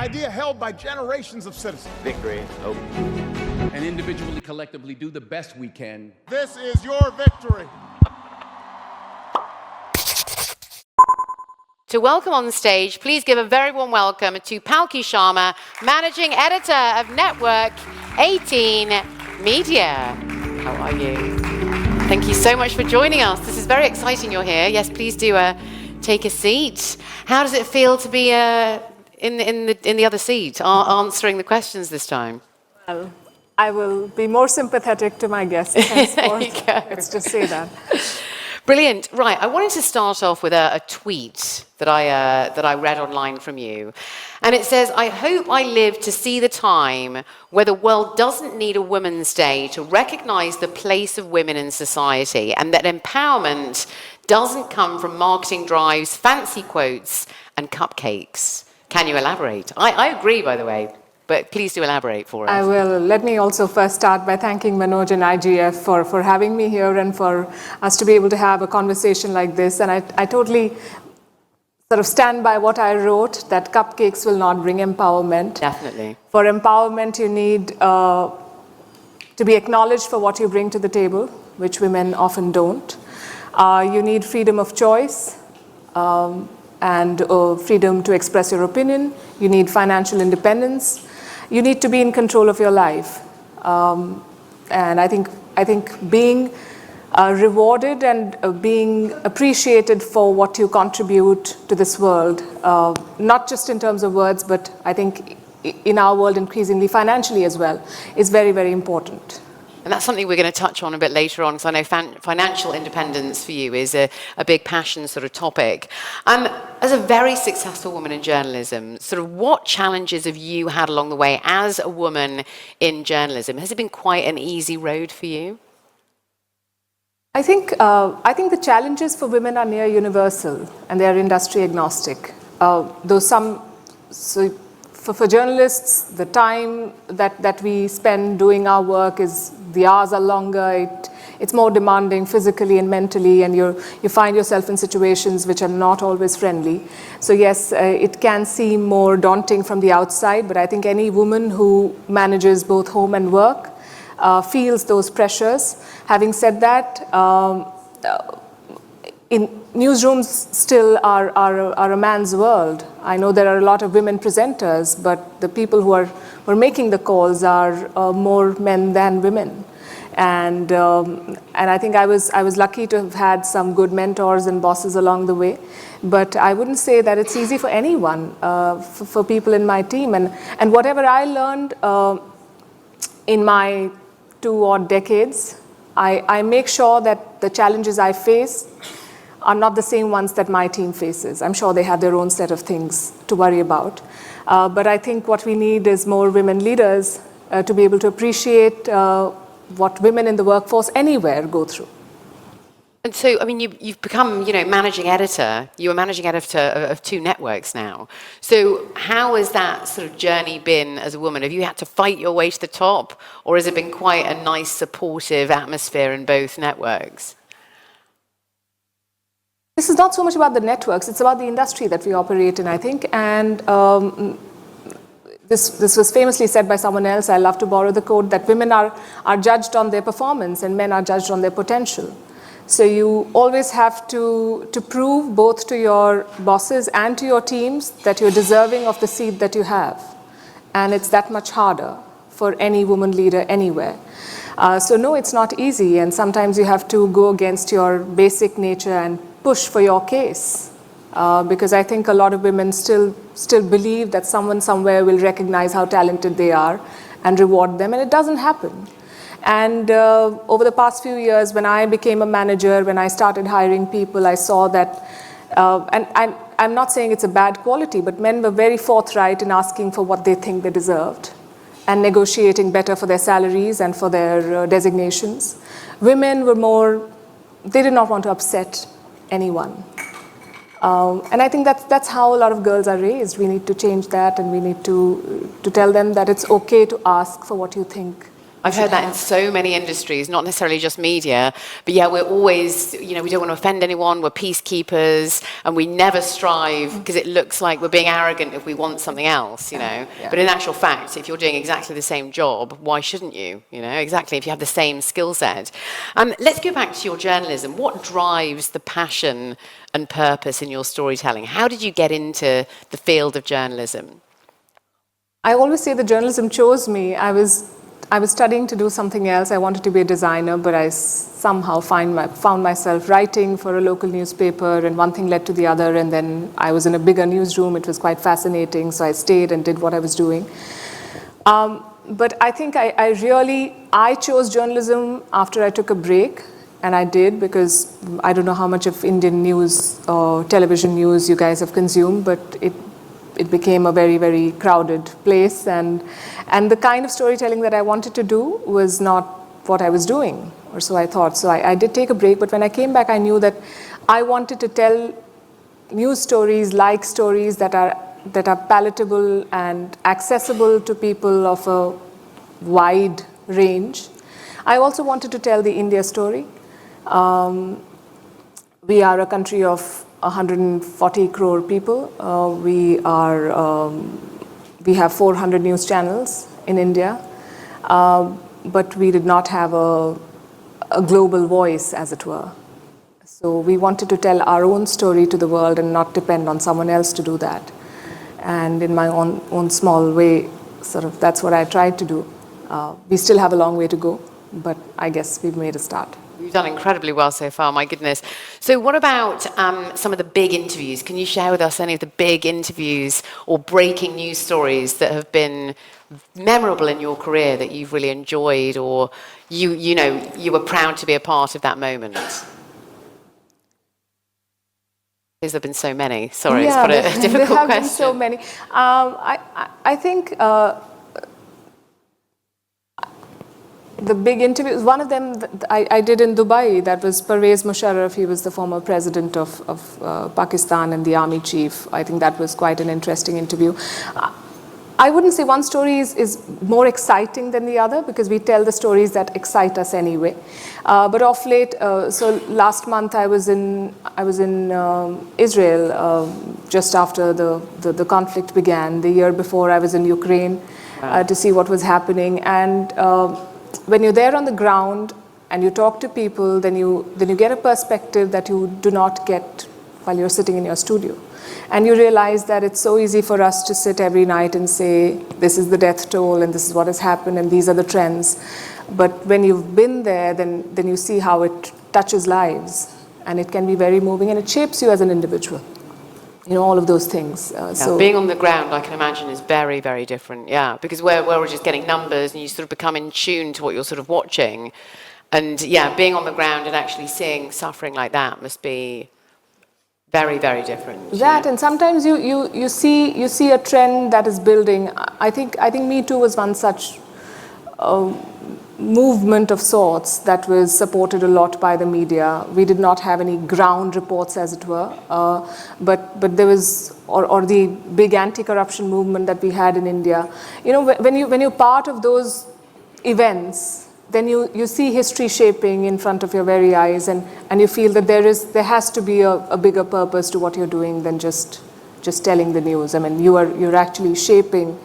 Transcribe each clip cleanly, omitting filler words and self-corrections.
idea held by generations of citizens. Victory. Hope. And individually, collectively, do the best we can. This is your victory. To welcome on stage, please give a very warm welcome to Palki Sharma, Managing Editor of Network 18 Media. How are you? Thank you so much for joining us. This is very exciting you're here. Yes, please do take a seat. How does it feel to be in the other seat, answering the questions this time? Well, I will be more sympathetic to my guests. There you go. Let's just say that. Brilliant. Right, I wanted to start off with a tweet that I read online from you. And it says, "I hope I live to see the time where the world doesn't need a Women's Day to recognize the place of women in society, and that empowerment doesn't come from marketing drives, fancy quotes, and cupcakes." Can you elaborate? I agree, by the way. But please do elaborate for us. I will. Let me also first start by thanking Manoj and IGF for having me here and for us to be able to have a conversation like this. And I totally sort of stand by what I wrote, that cupcakes will not bring empowerment. Definitely. For empowerment, you need to be acknowledged for what you bring to the table, which women often don't. You need freedom of choice. And freedom to express your opinion. You need financial independence. You need to be in control of your life. And I think being rewarded and being appreciated for what you contribute to this world, not just in terms of words, but I think in our world increasingly financially as well, is very, very important. And that's something we're going to touch on a bit later on, because I know financial independence for you is a big passion sort of topic. As a very successful woman in journalism, sort of what challenges have you had along the way as a woman in journalism? Has it been quite an easy road for you? I think the challenges for women are near universal, and they are industry agnostic. For journalists, the time that we spend doing our work the hours are longer, it's more demanding physically and mentally, and you find yourself in situations which are not always friendly. So yes, it can seem more daunting from the outside, but I think any woman who manages both home and work feels those pressures. Having said that, in newsrooms still are a man's world. I know there are a lot of women presenters, but the people who are making the calls are more men than women. And I think I was lucky to have had some good mentors and bosses along the way. But I wouldn't say that it's easy for anyone, for people in my team. And whatever I learned in my 2 odd decades, I make sure that the challenges I face are not the same ones that my team faces. I'm sure they have their own set of things to worry about. But I think what we need is more women leaders to be able to appreciate what women in the workforce anywhere go through. And so, I mean, you've become, managing editor. You're managing editor of 2 networks now. So how has that sort of journey been as a woman? Have you had to fight your way to the top, or has it been quite a nice, supportive atmosphere in both networks? This is not so much about the networks, it's about the industry that we operate in, I think. And this was famously said by someone else. I love to borrow the quote that women are judged on their performance and men are judged on their potential. So you always have to prove both to your bosses and to your teams that you're deserving of the seat that you have. And it's that much harder for any woman leader anywhere. So no, it's not easy, and sometimes you have to go against your basic nature and push for your case. Because I think a lot of women still believe that someone somewhere will recognize how talented they are and reward them, and it doesn't happen. And over the past few years, when I became a manager, when I started hiring people, I saw that, and I'm not saying it's a bad quality, but men were very forthright in asking for what they think they deserved and negotiating better for their salaries and for their designations. Women were more, they did not want to upset anyone. And I think that's how a lot of girls are raised. We need to change that, and we need to tell them that it's okay to ask for what you think I've heard that in so many industries, not necessarily just media, but yeah, we're always, we don't want to offend anyone, we're peacekeepers, and we never strive because it looks like we're being arrogant if we want something else, Yeah. But in actual fact, if you're doing exactly the same job, why shouldn't you, exactly, if you have the same skill set. Let's go back to your journalism. What drives the passion and purpose in your storytelling? How did you get into the field of journalism? I always say that journalism chose me. I was studying to do something else. I wanted to be a designer, but I somehow found myself writing for a local newspaper, and one thing led to the other, and then I was in a bigger newsroom. It was quite fascinating, so I stayed and did what I was doing. But I think I chose journalism after I took a break, and I did because I don't know how much of Indian news or television news you guys have consumed, but it became a very, very crowded place, and the kind of storytelling that I wanted to do was not what I was doing, or so I thought. So I did take a break, but when I came back, I knew that I wanted to tell news stories, like stories that are palatable and accessible to people of a wide range. I also wanted to tell the India story. We are a country of 140 crore people. We have 400 news channels in India, but we did not have a global voice, as it were. So we wanted to tell our own story to the world and not depend on someone else to do that. And in my own small way, sort of, that's what I tried to do. We still have a long way to go, but I guess we've made a start. You've done incredibly well so far, my goodness. So what about some of the big interviews? Can you share with us any of the big interviews or breaking news stories that have been memorable in your career that you've really enjoyed, or you were proud to be a part of that moment? There have been so many. Sorry, it's quite a difficult there have question. Been so many. I think the big interviews, one of them I did in Dubai, that was Pervez Musharraf. He was the former president of Pakistan and the army chief. I think that was quite an interesting interview. I wouldn't say one story is more exciting than the other, because we tell the stories that excite us anyway. But of late, so last month I was in Israel just after the conflict began. The year before I was in Ukraine to see what was happening. And when you're there on the ground and you talk to people, then you get a perspective that you do not get while you're sitting in your studio. And you realize that it's so easy for us to sit every night and say, this is the death toll and this is what has happened and these are the trends. But when you've been there, then you see how it touches lives, and it can be very moving, and it shapes you as an individual. All of those things. So being on the ground, I can imagine, is very, very different. Yeah, because we're just getting numbers, and you sort of become in tune to what you're sort of watching. And yeah, being on the ground and actually seeing suffering like that must be very, very different. And sometimes you see a trend that is building. I think Me Too was one such movement of sorts that was supported a lot by the media. We did not have any ground reports, as it were, but there was, or the big anti-corruption movement that we had in India. When you're part of those events, then you see history shaping in front of your very eyes, and you feel that there has to be a bigger purpose to what you're doing than just telling the news. I mean, you're actually shaping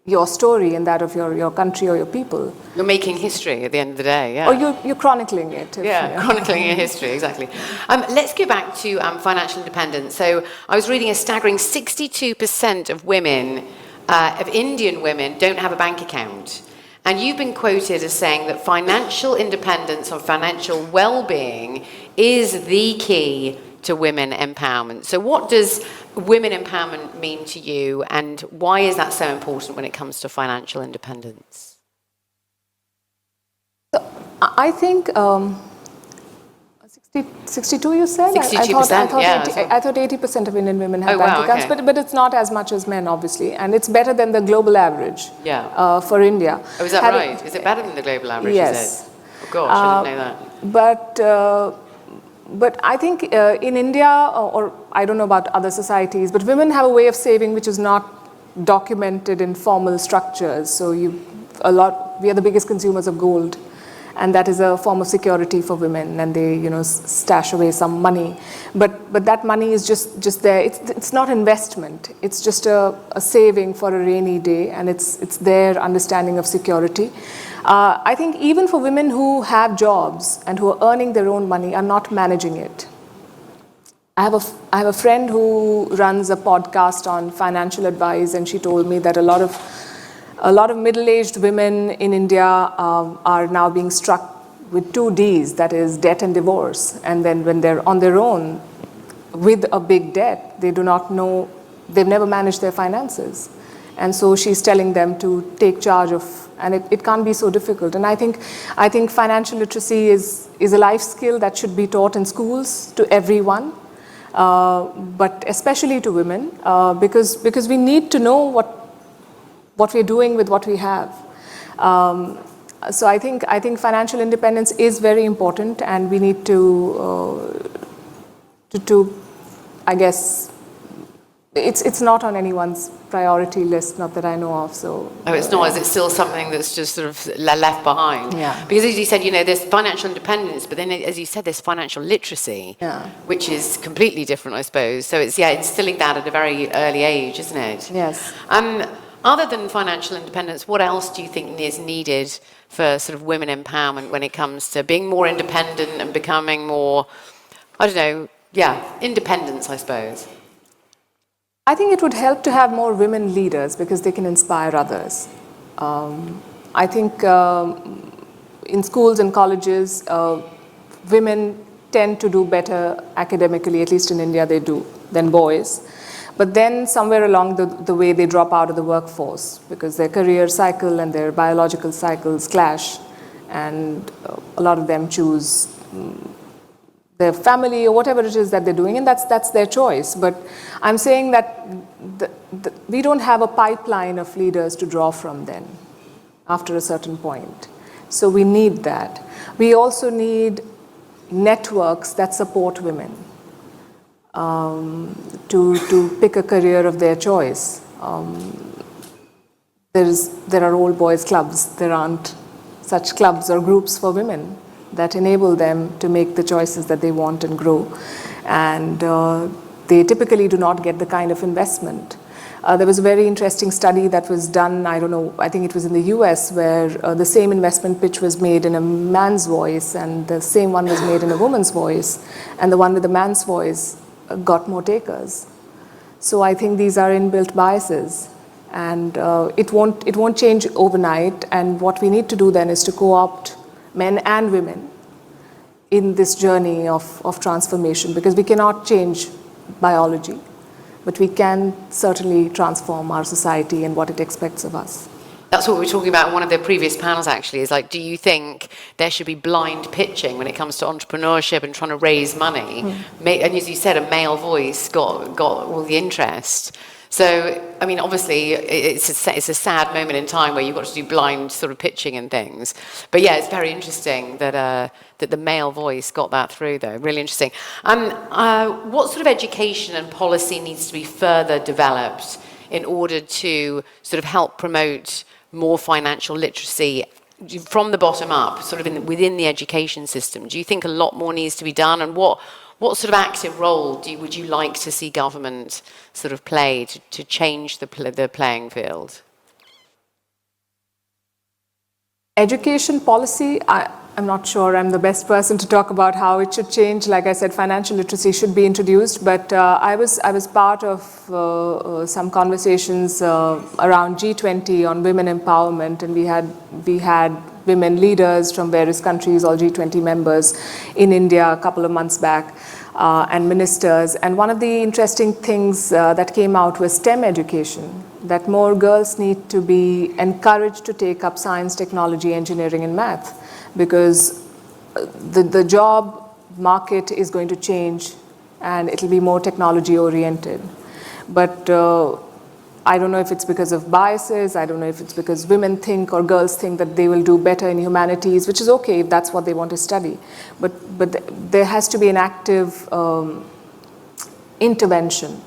your story and that of your country or your people. You're making history at the end of the day, yeah. Or you're chronicling it. Chronicling your history, exactly. Let's go back to financial independence. So I was reading a staggering 62% of women, of Indian women, don't have a bank account. And you've been quoted as saying that financial independence or financial well-being is the key to women empowerment. So what does women empowerment mean to you, and why is that so important when it comes to financial independence? So I think 62 you said? 62%, I thought 80% of Indian women have bank accounts, okay. but it's not as much as men, obviously, and it's better than the global average for India. Oh, is that right? Is it better than the global average? Yes. Is it? Oh gosh, I didn't know that. But I think in India, or I don't know about other societies, but women have a way of saving which is not documented in formal structures. So we are the biggest consumers of gold, and that is a form of security for women, and they stash away some money, but that money is just there. It's not investment. It's just a saving for a rainy day, and it's their understanding of security. I think even for women who have jobs and who are earning their own money are not managing it. I have a friend who runs a podcast on financial advice, and she told me that a lot of middle-aged women in India are now being struck with 2 Ds, that is debt and divorce. And then when they're on their own with a big debt, they do not know, they've never managed their finances. And so she's telling them to take charge of, and it can't be so difficult. And I think financial literacy is a life skill that should be taught in schools to everyone, but especially to women, because we need to know what we're doing with what we have. So I think financial independence is very important, and we need to I guess, it's not on anyone's priority list, not that I know of. So. Oh, it's not. Is it still something that's just sort of left behind? Yeah. Because as you said, there's financial independence, but then as you said, there's financial literacy, which is completely different, I suppose. So it's instilling that at a very early age, isn't it? Yes. Other than financial independence, what else do you think is needed for sort of women empowerment when it comes to being more independent and becoming more, independence, I suppose? I think it would help to have more women leaders because they can inspire others. I think in schools and colleges, women tend to do better academically, at least in India they do, than boys. But then somewhere along the way they drop out of the workforce because their career cycle and their biological cycles clash, and a lot of them choose their family or whatever it is that they're doing, and that's their choice. But I'm saying that we don't have a pipeline of leaders to draw from then after a certain point. So we need that. We also need networks that support women to pick a career of their choice. There are old boys clubs. There aren't such clubs or groups for women that enable them to make the choices that they want and grow. And they typically do not get the kind of investment. There was a very interesting study that was done, I think it was in the US, where the same investment pitch was made in a man's voice and the same one was made in a woman's voice, and the one with the man's voice got more takers. So I think these are inbuilt biases, and it won't change overnight. And what we need to do then is to co-opt men and women in this journey of transformation, because we cannot change biology, but we can certainly transform our society and what it expects of us. That's what we were talking about in one of the previous panels, actually, is like, do you think there should be blind pitching when it comes to entrepreneurship and trying to raise money? And as you said, a male voice got all the interest. So, I mean, obviously, it's a sad moment in time where you've got to do blind sort of pitching and things. But yeah, it's very interesting that the male voice got that through, though. Really interesting. What sort of education and policy needs to be further developed in order to sort of help promote more financial literacy from the bottom up, sort of within the education system? Do you think a lot more needs to be done? And what sort of active role would you like to see government sort of play to change the playing field? Education policy, I'm not sure I'm the best person to talk about how it should change. Like I said, financial literacy should be introduced, but I was part of some conversations around G20 on women empowerment, and we had women leaders from various countries, all G20 members in India a couple of months back, and ministers. And one of the interesting things that came out was STEM education, that more girls need to be encouraged to take up science, technology, engineering, and math, because the job market is going to change and it'll be more technology oriented. But I don't know if it's because of biases, I don't know if it's because women think or girls think that they will do better in humanities, which is okay if that's what they want to study. But there has to be an active intervention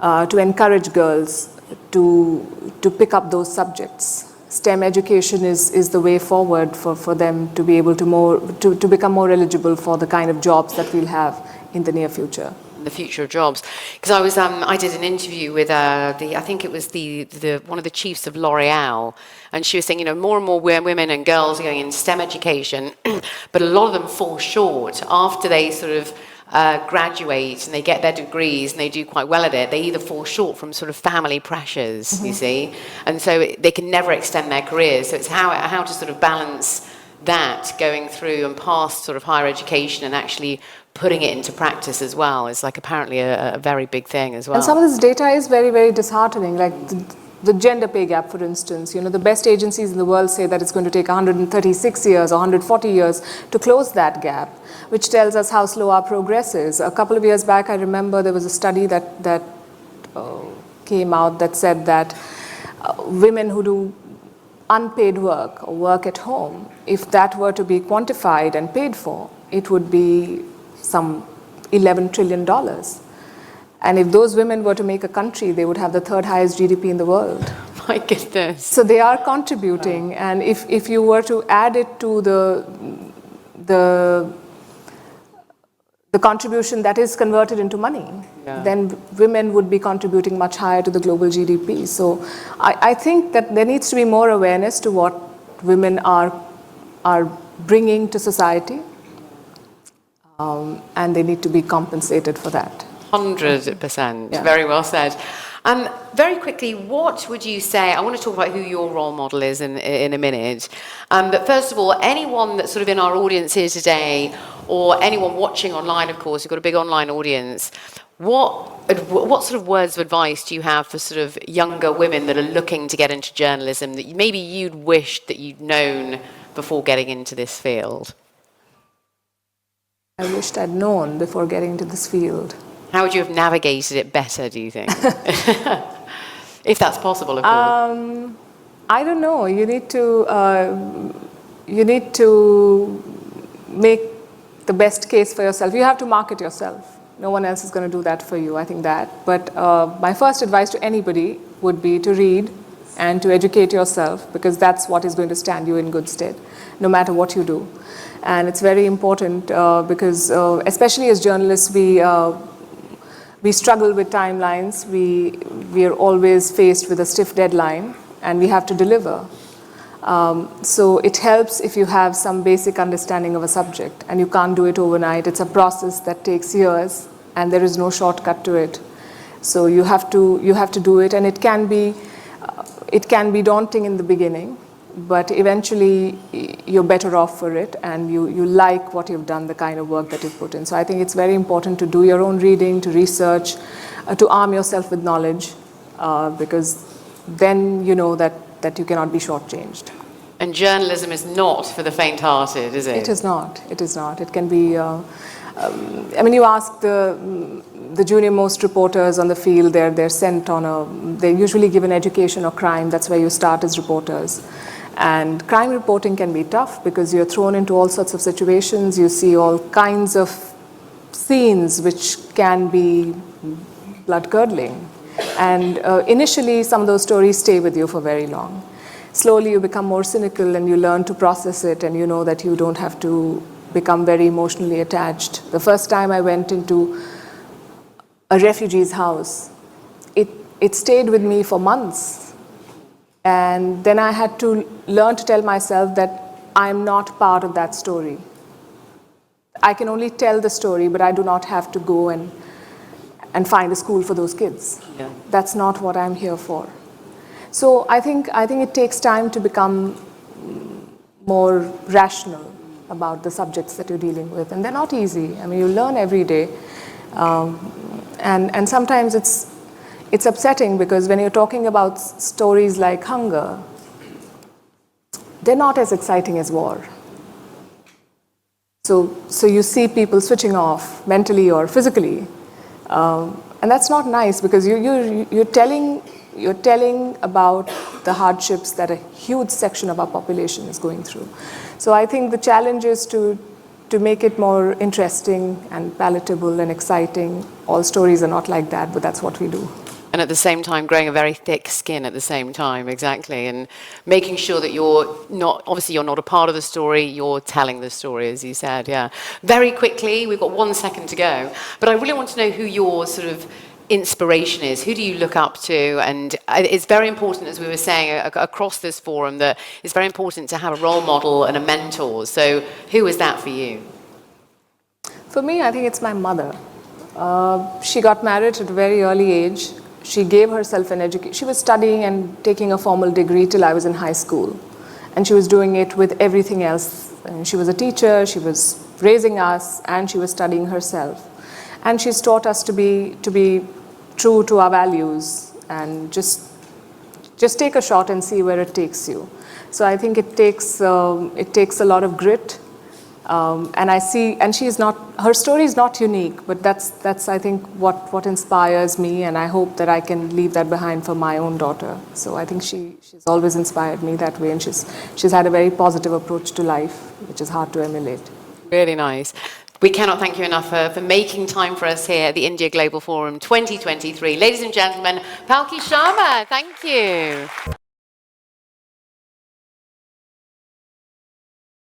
to encourage girls to pick up those subjects. STEM education is the way forward for them to be able to become more eligible for the kind of jobs that we'll have in the near future. The future of jobs, because I did an interview with I think it was the one of the chiefs of L'Oreal, and she was saying, more and more women and girls are going into STEM education, but a lot of them fall short after they sort of graduate and they get their degrees and they do quite well at it. They either fall short from sort of family pressures, you see, and so they can never extend their careers. So it's how to sort of balance that going through and past sort of higher education and actually putting it into practice as well is like apparently a very big thing as well. And some of this data is very, very disheartening, like the gender pay gap, for instance. The best agencies in the world say that it's going to take 136 years or 140 years to close that gap, which tells us how slow our progress is. A couple of years back, I remember there was a study that came out that said that women who do unpaid work or work at home, if that were to be quantified and paid for, it would be some $11 trillion. And if those women were to make a country, they would have the third highest GDP in the world. My goodness. So they are contributing, and if you were to add it to the contribution that is converted into money, then women would be contributing much higher to the global GDP. So I think that there needs to be more awareness to what women are bringing to society. And they need to be compensated for that. 100%. Yeah. Very well said. Very quickly, what would you say? I want to talk about who your role model is in a minute. But first of all, anyone that's sort of in our audience here today, or anyone watching online, of course, you've got a big online audience. What sort of words of advice do you have for sort of younger women that are looking to get into journalism that maybe you'd wished that you'd known before getting into this field? I wished I'd known before getting into this field. How would you have navigated it better, do you think? If that's possible, of course. I don't know. You need to make the best case for yourself. You have to market yourself. No one else is going to do that for you, I think that. But my first advice to anybody would be to read and to educate yourself, because that's what is going to stand you in good stead, no matter what you do. And it's very important because, especially as journalists, we struggle with timelines. We are always faced with a stiff deadline, and we have to deliver. So it helps if you have some basic understanding of a subject, and you can't do it overnight. It's a process that takes years, and there is no shortcut to it. So you have to do it, and it can be daunting in the beginning. But eventually you're better off for it, and you like what you've done, the kind of work that you've put in. So I think it's very important to do your own reading, to research, to arm yourself with knowledge, because then you know that you cannot be shortchanged. And journalism is not for the faint-hearted, is it? It is not. It is not. It can be, you ask the junior-most reporters on the field, they're sent on they're usually given education or crime. That's where you start as reporters. And crime reporting can be tough because you're thrown into all sorts of situations. You see all kinds of scenes which can be blood-curdling. And initially, some of those stories stay with you for very long. Slowly, you become more cynical and you learn to process it, and you know that you don't have to become very emotionally attached. The first time I went into a refugee's house, it stayed with me for months. And then I had to learn to tell myself that I'm not part of that story. I can only tell the story, but I do not have to go and find a school for those kids. Yeah. That's not what I'm here for. So I think it takes time to become more rational about the subjects that you're dealing with. And they're not easy. I mean, you learn every day. And sometimes it's upsetting because when you're talking about stories like hunger, they're not as exciting as war. So you see people switching off mentally or physically, and that's not nice because you're telling about the hardships that a huge section of our population is going through. So I think the challenge is to make it more interesting and palatable and exciting. All stories are not like that, but that's what we do. And at the same time, growing a very thick skin at the same time, exactly. And making sure that obviously you're not a part of the story, you're telling the story, as you said, yeah. Very quickly, we've got 1 second to go, but I really want to know who your sort of inspiration is. Who do you look up to? And it's very important, as we were saying across this forum, that it's very important to have a role model and a mentor. So who is that for you? For me, I think it's my mother. She got married at a very early age. She gave herself an education. She was studying and taking a formal degree till I was in high school. And she was doing it with everything else. And she was a teacher, she was raising us, and she was studying herself. And she's taught us to be true to our values and just take a shot and see where it takes you. So I think it takes a lot of grit. And she's not, her story is not unique, but that's I think what inspires me, and I hope that I can leave that behind for my own daughter. So I think she's always inspired me that way, and she's had a very positive approach to life, which is hard to emulate. Really nice. We cannot thank you enough for making time for us here at the India Global Forum 2023. Ladies and gentlemen, Palki Sharma, thank you.